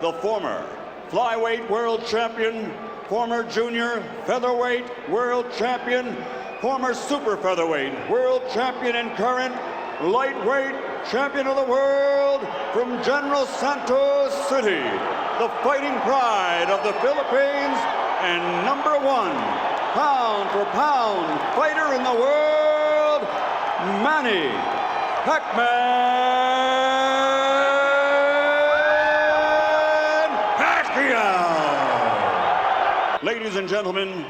The former flyweight world champion, former junior featherweight world champion, former super featherweight world champion and current lightweight champion of the world from General Santos City, the fighting pride of the Philippines and #1 pound-for-pound fighter in the world, Manny PACQUIAO. Ladies and gentlemen,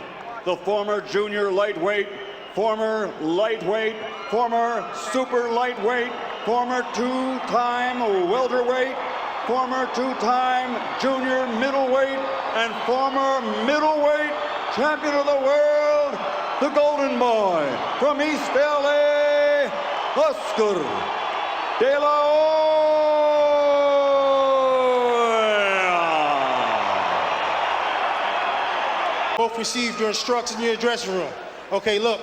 the former junior lightweight, former lightweight, former super lightweight, former two-time welterweight, former two-time junior middleweight, and former middleweight champion of the world, the Golden Boy from East LA, Oscar DELA. Both received your instructions in your dressing room. Okay, look,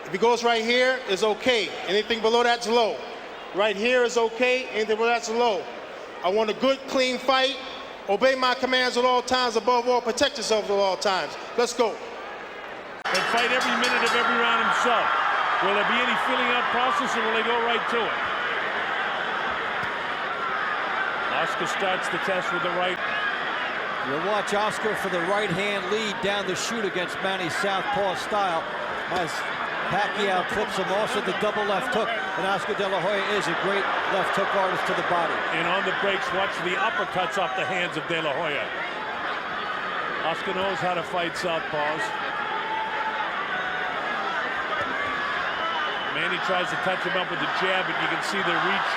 if it goes right here, it's okay. Anything below that's low. Right here is okay, anything below that's low. I want a good, clean fight. Obey my commands at all times. Above all, protect yourself at all times. Let's go. And fight every minute of every round himself. Will there be any filling out process, or will they go right to it? Oscar starts the test with the right. You'll watch Oscar for the right-hand lead down the chute against Manny's southpaw style as Pacquiao clips him. Also the double left hook, and Oscar De La Hoya is a great left hook artist to the body. And on the breaks, watch the uppercuts off the hands of De La Hoya. Oscar knows how to fight southpaws. Manny tries to touch him up with the jab, but you can see the reach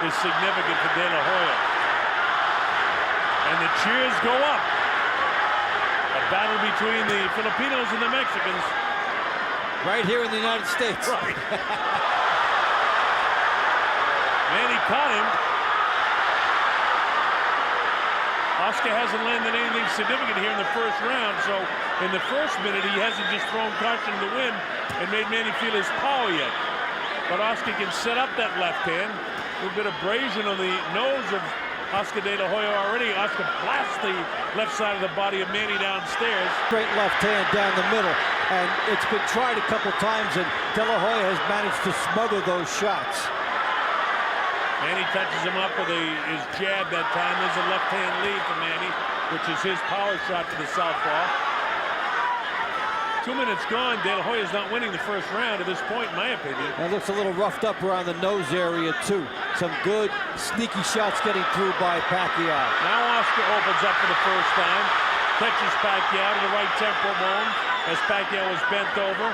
is significant for De La Hoya. And the cheers go up. A battle between the Filipinos and the Mexicans. Right here in the United States. Right. Manny caught him. Oscar hasn't landed anything significant here in the first round, so in the first minute he hasn't just thrown caution to the wind and made Manny feel his power yet. But Oscar can set up that left hand. A little bit of abrasion on the nose of Oscar De La Hoya already. Oscar blasts the left side of the body of Manny downstairs. Straight left hand down the middle, and it's been tried a couple times, and De La Hoya has managed to smother those shots. Manny touches him up with his jab that time. There's a left hand lead for Manny, which is his power shot to the southpaw. 2 minutes gone. De La Hoya's not winning the first round at this point, in my opinion. That looks a little roughed up around the nose area, too. Some good, sneaky shots getting through by Pacquiao. Now Oscar opens up for the first time. Touches Pacquiao to the right temporal bone as Pacquiao is bent over.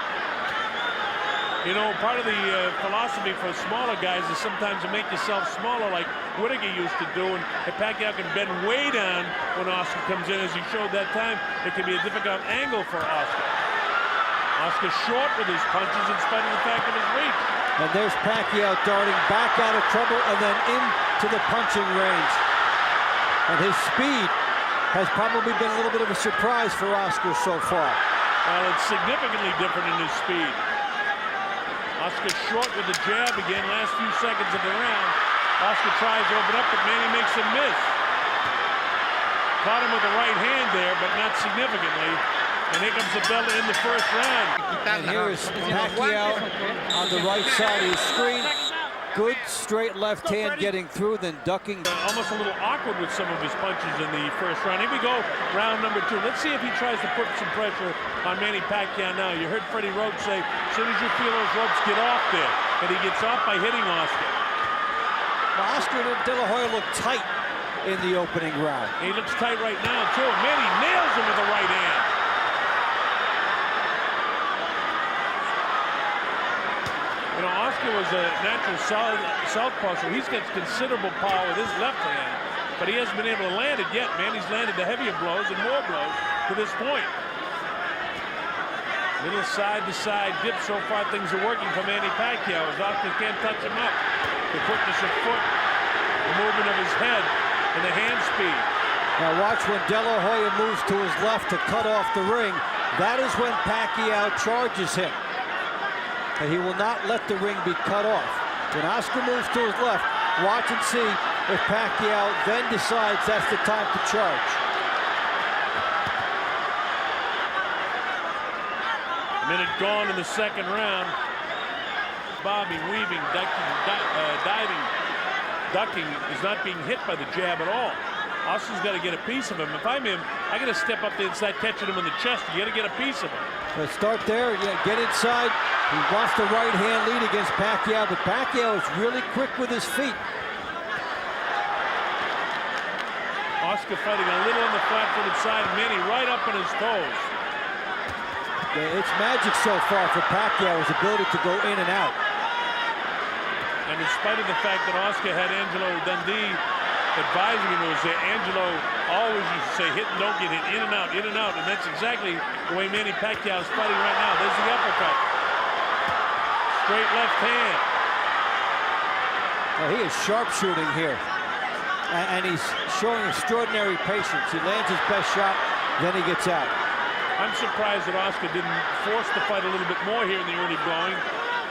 You know, part of the philosophy for smaller guys is sometimes to make yourself smaller, like Whittaker used to do, and if Pacquiao can bend way down when Oscar comes in, as he showed that time, it can be a difficult angle for Oscar. Oscar short with his punches in spite of the fact of his reach. And there's Pacquiao darting back out of trouble and then into the punching range. And his speed has probably been a little bit of a surprise for Oscar so far. Well, it's significantly different in his speed. Oscar short with the jab again, last few seconds of the round. Oscar tries to open up, but Manny makes him miss. Caught him with the right hand there, but not significantly. And here comes the bell to end the first round. And here is Pacquiao on the right side of the screen. Good straight left hand getting through, then ducking. Almost a little awkward with some of his punches in the first round. Here we go, round number 2. Let's see if he tries to put some pressure on Manny Pacquiao now. You heard Freddie Roach say, as soon as you feel those ropes, get off there. And he gets off by hitting Oscar. Well, Oscar De La Hoya looked tight in the opening round. He looks tight right now, too. Manny nails him with the right hand. You know, Oscar was a natural southpaw, so he's got considerable power with his left hand, but he hasn't been able to land it yet. Manny's landed the heavier blows and more blows to this point. Little side-to-side dip. So far, things are working for Manny Pacquiao as Oscar can't touch him up. The quickness of foot, the movement of his head, and the hand speed. Now watch when De La Hoya moves to his left to cut off the ring. That is when Pacquiao charges him. And he will not let the ring be cut off. When Oscar moves to his left, watch and see if Pacquiao then decides that's the time to charge. Minute gone in the second round. Bobbing, weaving, diving, ducking, is not being hit by the jab at all. Oscar's got to get a piece of him. If I'm him, I got to step up the inside, catching him in the chest. You got to get a piece of him. Let's start there. Yeah, get inside. He wants the right hand lead against Pacquiao, but Pacquiao is really quick with his feet. Oscar fighting a little on the flat-footed side. Manny right up on his toes. Yeah, it's magic so far for Pacquiao, his ability to go in and out. And in spite of the fact that Oscar had Angelo Dundee advising him, it was Angelo always used to say, hit and don't get hit, in and out, and that's exactly the way Manny Pacquiao is fighting right now. There's the uppercut. Straight left hand. Well, he is sharpshooting here, and he's showing extraordinary patience. He lands his best shot, then he gets out. I'm surprised that Oscar didn't force the fight a little bit more here in the early going.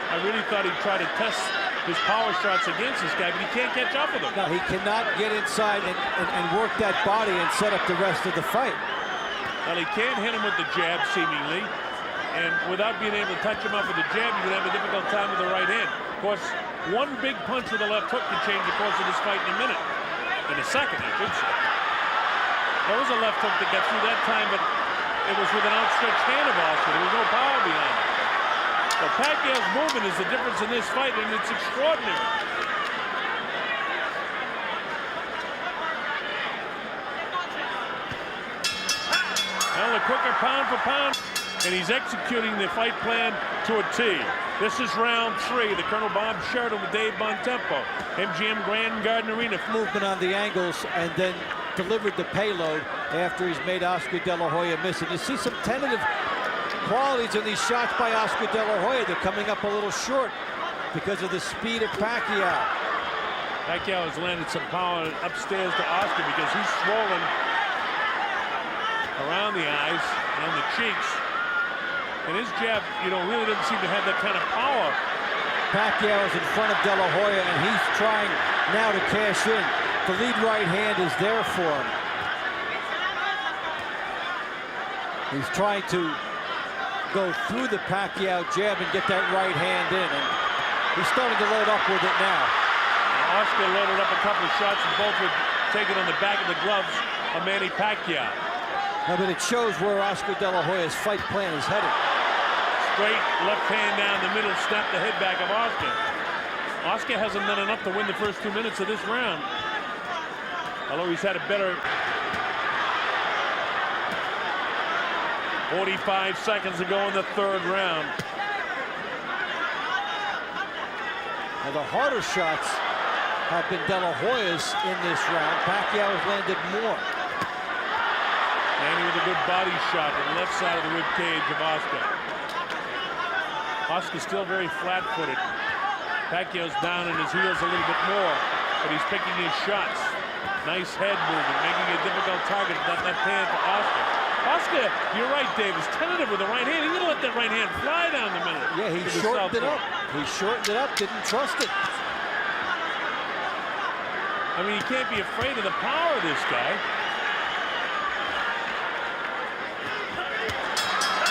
I really thought he'd try to test his power shots against this guy, but he can't catch up with him. No, he cannot get inside and work that body and set up the rest of the fight. Well, he can't hit him with the jab, seemingly, and without being able to touch him up with the jab, you're going to have a difficult time with the right hand. Of course, one big punch with the left hook can change the course of this fight in a minute. In a second, I should say. There was a left hook that got through that time, but it was with an outstretched hand of Oscar. There was no power behind it. But Pacquiao's movement is the difference in this fight, and it's extraordinary. Well, the quicker pound for pound, and he's executing the fight plan to a T. This is round 3. The Colonel Bob Sheridan with Dave Bontempo. MGM Grand Garden Arena. Movement on the angles and then delivered the payload after he's made Oscar De La Hoya miss. And you see some tentative qualities in these shots by Oscar De La Hoya. They're coming up a little short because of the speed of Pacquiao. Pacquiao has landed some power upstairs to Oscar because he's swollen around the eyes and the cheeks. And his jab, really doesn't seem to have that kind of power. Pacquiao is in front of De La Hoya, and he's trying now to cash in. The lead right hand is there for him. He's trying to go through the Pacquiao jab and get that right hand in, and he's starting to load up with it now. Oscar loaded up a couple of shots, and both were taken on the back of the gloves of Manny Pacquiao. No, but it shows where Oscar De La Hoya's fight plan is headed. Straight left hand down the middle, snap the head back of Oscar. Oscar hasn't done enough to win the first 2 minutes of this round. Although he's had a better 45 seconds to go in the third round. Now the harder shots have been De La Hoya's in this round. Pacquiao has landed more. Manny with a good body shot to the left side of the rib cage of Oscar. Oscar's still very flat-footed. Pacquiao's down in his heels a little bit more, but he's picking his shots. Nice head movement, making it a difficult target. That left hand for Oscar. Oscar, you're right, Dave, is tentative with the right hand. He's going to let that right hand fly down the middle. Yeah, he shortened it up. He shortened it up, didn't trust it. I mean, you can't be afraid of the power of this guy.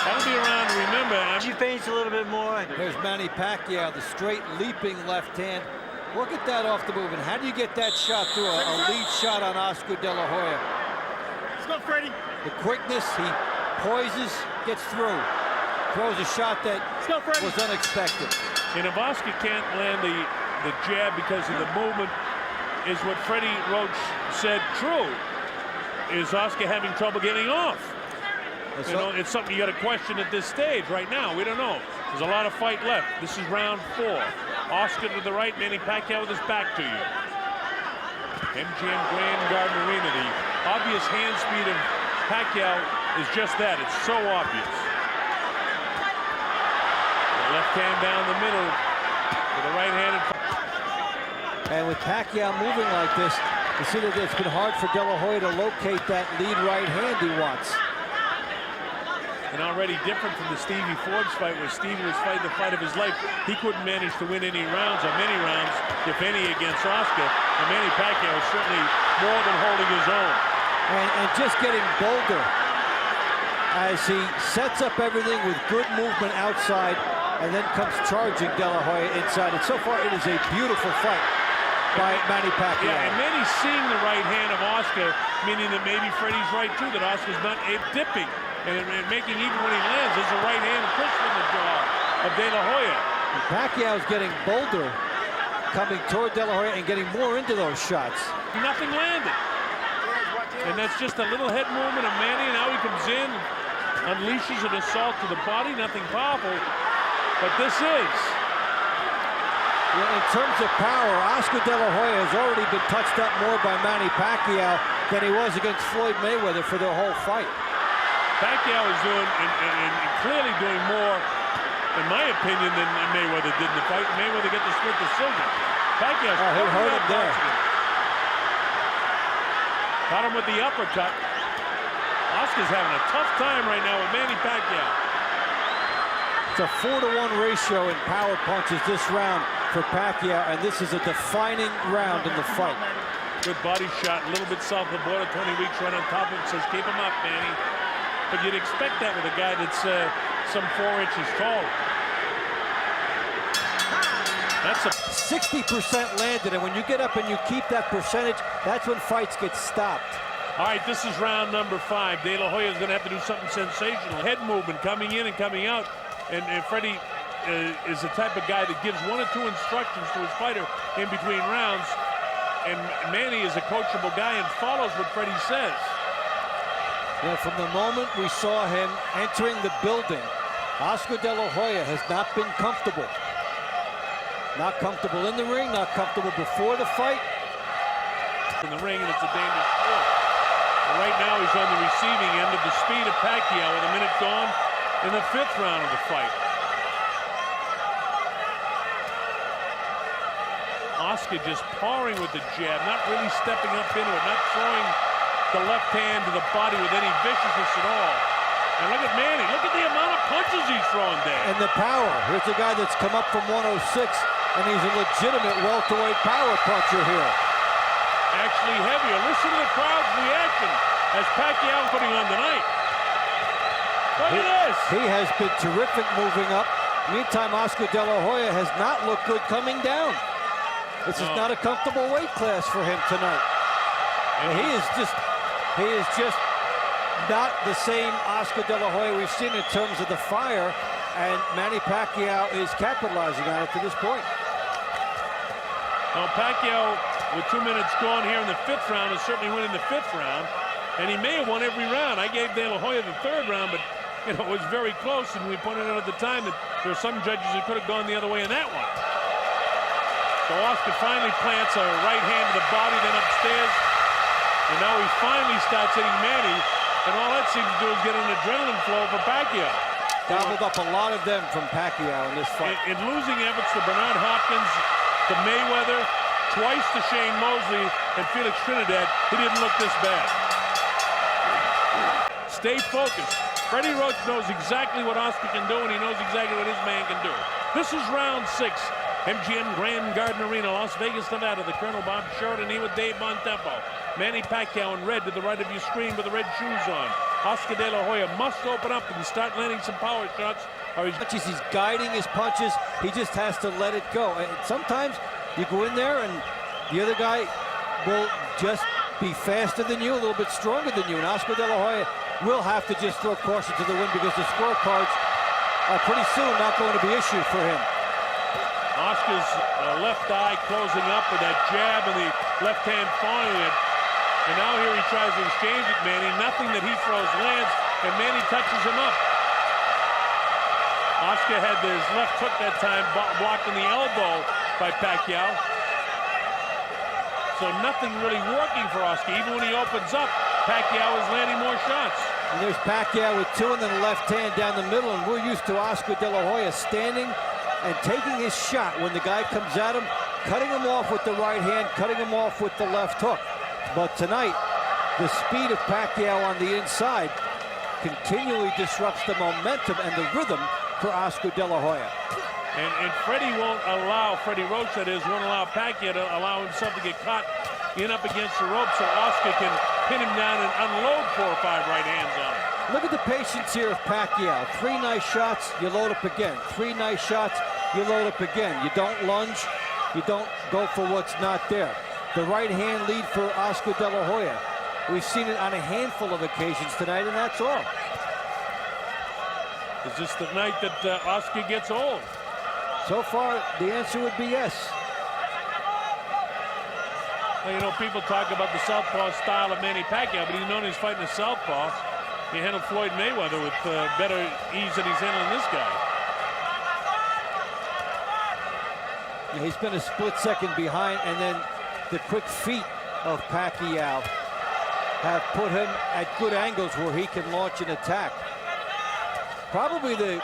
That'll be around to remember. She feints a little bit more. There's Manny Pacquiao, the straight leaping left hand. Look at that off the move. And how do you get that shot through a lead shot on Oscar De La Hoya? Let's go, Freddie. The quickness, he poises, gets through. Throws a shot that was unexpected. And if Oscar can't land the jab because of the movement, is what Freddie Roach said true? Is Oscar having trouble getting off? It's something you got to question at this stage right now. We don't know. There's a lot of fight left. This is round 4. Oscar to the right, Manny Pacquiao with his back to you. MGM Grand Garden Arena. The obvious hand speed of Pacquiao is just that. It's so obvious. The left hand down the middle with the right hand. And with Pacquiao moving like this, you see that it's been hard for De La Hoya to locate that lead right hand he wants. and already different from the Stevie Forbes fight, where Stevie was fighting the fight of his life. He couldn't manage to win any rounds, or many rounds, if any, against Oscar. And Manny Pacquiao is certainly more than holding his own. And just getting bolder as he sets up everything with good movement outside and then comes charging De La Hoya inside. And so far, it is a beautiful fight by Manny Pacquiao. Yeah, and Manny's seeing the right hand of Oscar, meaning that maybe Freddie's right, too, that Oscar's not dipping and making, even when he lands, there's a right hand push from the jaw of De La Hoya. And Pacquiao's getting bolder, coming toward De La Hoya and getting more into those shots. Nothing landed. And that's just a little head movement of Manny, and now he comes in, unleashes an assault to the body, nothing powerful, but this is. Yeah, in terms of power, Oscar De La Hoya has already been touched up more by Manny Pacquiao than he was against Floyd Mayweather for their whole fight. Pacquiao is doing, and clearly doing more, in my opinion, than Mayweather did in the fight. Mayweather got the split decision. Pacquiao's he hurt him there. Caught him with the uppercut. Oscar's having a tough time right now with Manny Pacquiao. It's a 4-to-1 ratio in power punches this round for Pacquiao, and this is a defining round in the fight. Good body shot, a little bit south of the border. Tony Weeks right on top of him, says, keep him up, Manny. But you'd expect that with a guy that's some 4 inches taller. That's a 60% landed, and when you get up and you keep that percentage, that's when fights get stopped. All right, this is round number 5. De La Hoya is going to have to do something sensational. Head movement coming in and coming out. And Freddie is the type of guy that gives 1 or 2 instructions to his fighter in between rounds. And Manny is a coachable guy and follows what Freddie says. Yeah, from the moment we saw him entering the building, Oscar De La Hoya has not been comfortable. Not comfortable in the ring, not comfortable before the fight. In the ring, and it's a dangerous sport. Right now, he's on the receiving end of the speed of Pacquiao with a minute gone in the 5th round of the fight. Oscar just pouring with the jab, not really stepping up into it, not throwing the left hand to the body with any viciousness at all. And look at Manny, look at the amount of punches he's throwing there. And the power. Here's a guy that's come up from 106, and he's a legitimate welterweight power puncher here. Actually heavier. Listen to the crowd's reaction as Pacquiao putting on the night. Look at this. He has been terrific moving up. Meantime, Oscar De La Hoya has not looked good coming down. This is not a comfortable weight class for him tonight. And he is just not the same Oscar De La Hoya we've seen in terms of the fire, and Manny Pacquiao is capitalizing on it to this point. Well, Pacquiao, with 2 minutes gone here in the 5th round, is certainly winning the 5th round, and he may have won every round. I gave De La Hoya the 3rd round, but it was very close, and we pointed out at the time that there were some judges who could have gone the other way in that one. So Oscar finally plants a right hand to the body, then upstairs, and now he finally starts hitting Manny, and all that seems to do is get an adrenaline flow for Pacquiao. Gobbled up a lot of them from Pacquiao in this fight. In losing efforts to Bernard Hopkins, to Mayweather, twice to Shane Mosley, and Felix Trinidad, he didn't look this bad. Stay focused. Freddie Roach knows exactly what Oscar can do, and he knows exactly what his man can do. This is round 6. MGM Grand Garden Arena, Las Vegas, Nevada. The Colonel Bob Sheridan here with Dave Bontempo. Manny Pacquiao in red to the right of your screen with the red shoes on. Oscar De La Hoya must open up and start landing some power shots. Or He's guiding his punches. He just has to let it go. And sometimes you go in there and the other guy will just be faster than you, a little bit stronger than you. And Oscar De La Hoya will have to just throw caution to the wind because the scorecards are pretty soon not going to be issued for him. Oscar's left eye closing up with that jab and the left hand following it. And now here he tries to exchange it, Manny. Nothing that he throws lands, and Manny touches him up. Oscar had his left hook that time blocked in the elbow by Pacquiao. So nothing really working for Oscar. Even when he opens up, Pacquiao is landing more shots. And there's Pacquiao with 2 and then the left hand down the middle, and we're used to Oscar De La Hoya standing and taking his shot when the guy comes at him, cutting him off with the right hand, cutting him off with the left hook. But tonight, the speed of Pacquiao on the inside continually disrupts the momentum and the rhythm for Oscar De La Hoya. And Freddie won't allow, Freddie Roach that is, won't allow Pacquiao to allow himself to get caught in up against the rope so Oscar can pin him down and unload 4 or 5 right hands on him. Look at the patience here of Pacquiao. 3 nice shots, you load up again. 3 nice shots, you load up again. You don't lunge, you don't go for what's not there. The right hand lead for Oscar De La Hoya. We've seen it on a handful of occasions tonight, and that's all. Is this the night that Oscar gets old? So far, the answer would be yes. Well, you know, people talk about the southpaw style of Manny Pacquiao, but he's known he's fighting a southpaw. He handled Floyd Mayweather with better ease than he's handling this guy. Yeah, he's been a split second behind, and then the quick feet of Pacquiao have put him at good angles where he can launch an attack. Probably the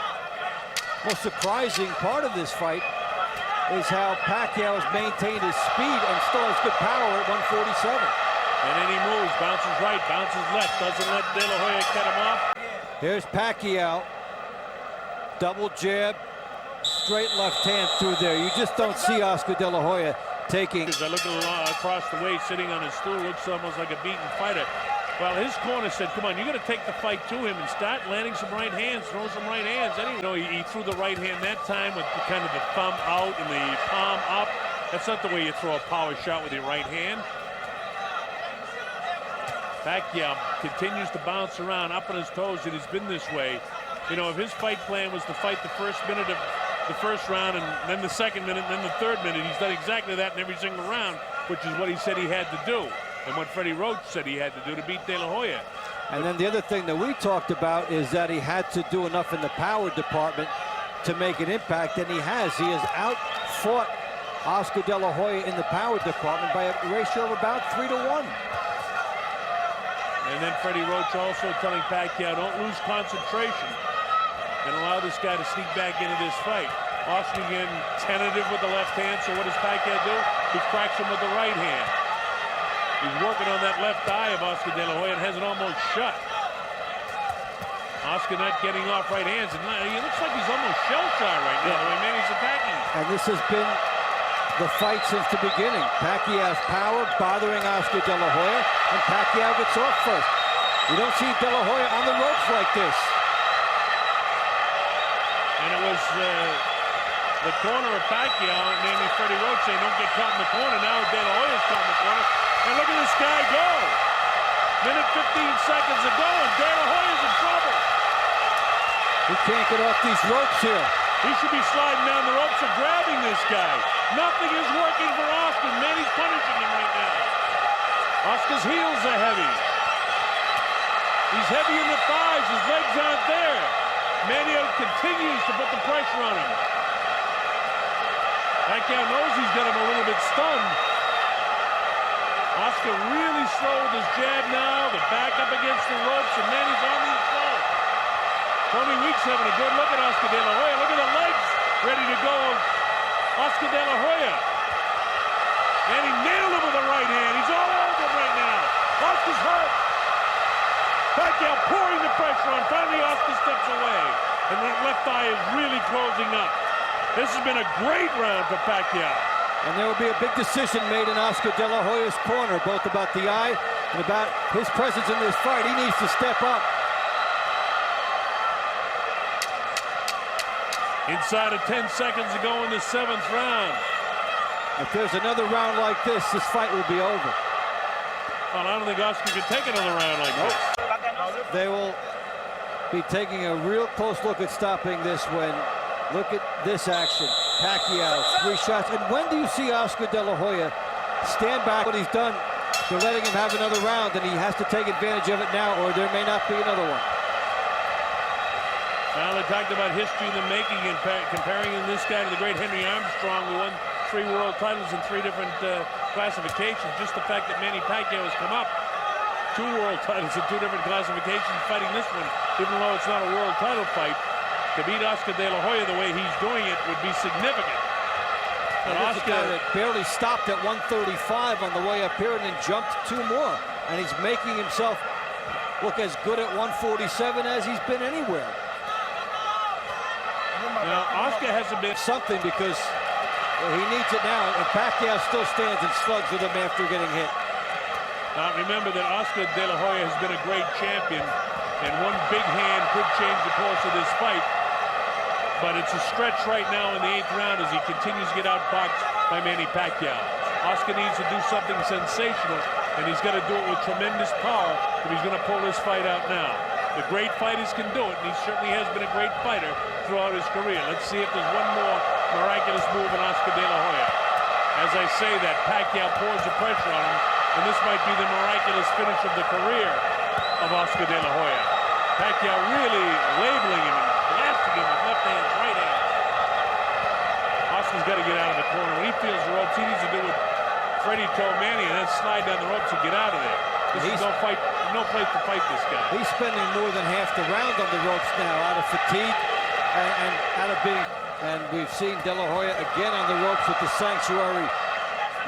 most surprising part of this fight is how Pacquiao has maintained his speed and still has good power at 147. And then he moves, bounces right, bounces left, doesn't let De La Hoya cut him off. Here's Pacquiao. Double jab, straight left hand through there. You just don't see Oscar De La Hoya taking. As I look across the way, sitting on his stool, looks almost like a beaten fighter. Well, his corner said, come on, you got to take the fight to him and start landing some right hands, throw some right hands. Anyway, you know, he threw the right hand that time with kind of the thumb out and the palm up. That's not the way you throw a power shot with your right hand. Pacquiao continues to bounce around up on his toes, and he's been this way. You know, if his fight plan was to fight the first minute of the first round and then the second minute and then the third minute, he's done exactly that in every single round, which is what he said he had to do. And what Freddie Roach said he had to do to beat De La Hoya. And then the other thing that we talked about is that he had to do enough in the power department to make an impact, and he has. He has outfought Oscar De La Hoya in the power department by a ratio of about 3-to-1. And then Freddie Roach also telling Pacquiao, don't lose concentration and allow this guy to sneak back into this fight. Oscar again tentative with the left hand, so what does Pacquiao do? He cracks him with the right hand. He's working on that left eye of Oscar De La Hoya and has it almost shut. Oscar not getting off right hands. And he looks like he's almost shell-shocked right now, the way Manny's attacking. And this has been the fight since the beginning. Pacquiao's power bothering Oscar De La Hoya, and Pacquiao gets off first. You don't see De La Hoya on the ropes like this. And it was the corner of Pacquiao, namely Freddie Roach, saying don't get caught in the corner. Now De La Hoya's caught in the corner. And look at this guy go. Minute 15 seconds ago, and De La Hoya's in trouble. He can't get off these ropes here. He should be sliding down the ropes or grabbing this guy. Nothing is working for Oscar. Manny's punishing him right now. Oscar's heels are heavy. He's heavy in the thighs. His legs aren't there. Manny continues to put the pressure on him. Pacquiao knows he's got him a little bit stunned. Oscar really slow with his jab now. The back up against the ropes, and Manny's on the floor. Tony Weeks having a good look at Oscar De La Hoya. Look at the legs ready to go. Oscar De La Hoya. Manny nailed him with the right hand. He's all over him right now. Oscar's hurt. Pacquiao pouring the pressure on. Finally, Oscar steps away. And that left eye is really closing up. This has been a great round for Pacquiao. And there will be a big decision made in Oscar De La Hoya's corner, both about the eye and about his presence in this fight. He needs to step up. Inside of 10 seconds to go in the 7th round. If there's another round like this fight will be over. Well, I don't think Oscar can take another round like this. They will be taking a real close look at stopping this when, look at this action. Pacquiao, 3 shots. And when do you see Oscar De La Hoya stand back what he's done? They're letting him have another round, and he has to take advantage of it now, or there may not be another one. Well, they talked about history in the making and comparing this guy to the great Henry Armstrong, who won 3 world titles in 3 different classifications. Just the fact that Manny Pacquiao has come up 2 world titles in 2 different classifications, fighting this one, even though it's not a world title fight. To beat Oscar De La Hoya the way he's doing it would be significant. And Oscar that barely stopped at 135 on the way up here and then jumped 2 more. And he's making himself look as good at 147 as he's been anywhere. Now, Oscar hasn't been Something because he needs it now, and Pacquiao still stands and slugs with him after getting hit. Now, remember that Oscar De La Hoya has been a great champion, and one big hand could change the course of this fight. But it's a stretch right now in the 8th round as he continues to get outboxed by Manny Pacquiao. Oscar needs to do something sensational, and he's got to do it with tremendous power if he's going to pull this fight out now. The great fighters can do it, and he certainly has been a great fighter throughout his career. Let's see if there's one more miraculous move in Oscar De La Hoya. As I say that, Pacquiao pours the pressure on him, and this might be the miraculous finish of the career of Oscar De La Hoya. Pacquiao really labeling him and blasting him with left hand, right hand. Oscar's got to get out of the corner. When he feels the ropes, he needs to do what Freddie told Manny and then slide down the ropes and get out of there. This is no fight, no place to fight this guy. He's spending more than half the round on the ropes now out of fatigue and out of being. And we've seen De La Hoya again on the ropes with the sanctuary.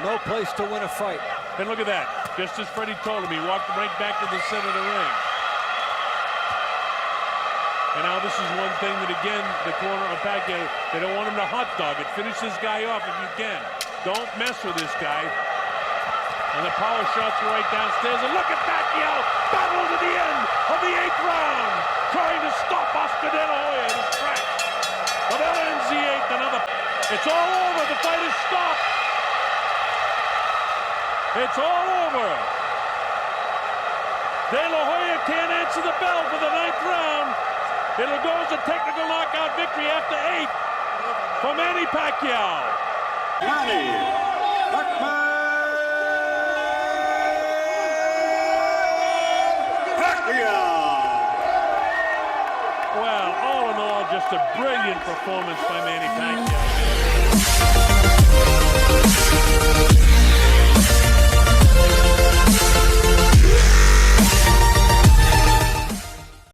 No place to win a fight. And look at that. Just as Freddie told him, he walked right back to the center of the ring. And now this is one thing that, again, the corner of Pacquiao, they don't want him to hot dog it. Finish this guy off if you can. Don't mess with this guy. And the power shots are right downstairs. And look at Pacquiao battle to the end of the 8th round, trying to stop Oscar De La Hoya in his tracks. But that ends the 8th. Another. It's all over. The fight is stopped. It's all over. De La Hoya can't answer the bell for the 9th round. It'll go as a technical knockout victory after 8 for Manny Pacquiao. Manny Pacquiao. Well, all in all, just a brilliant performance by Manny Pacquiao.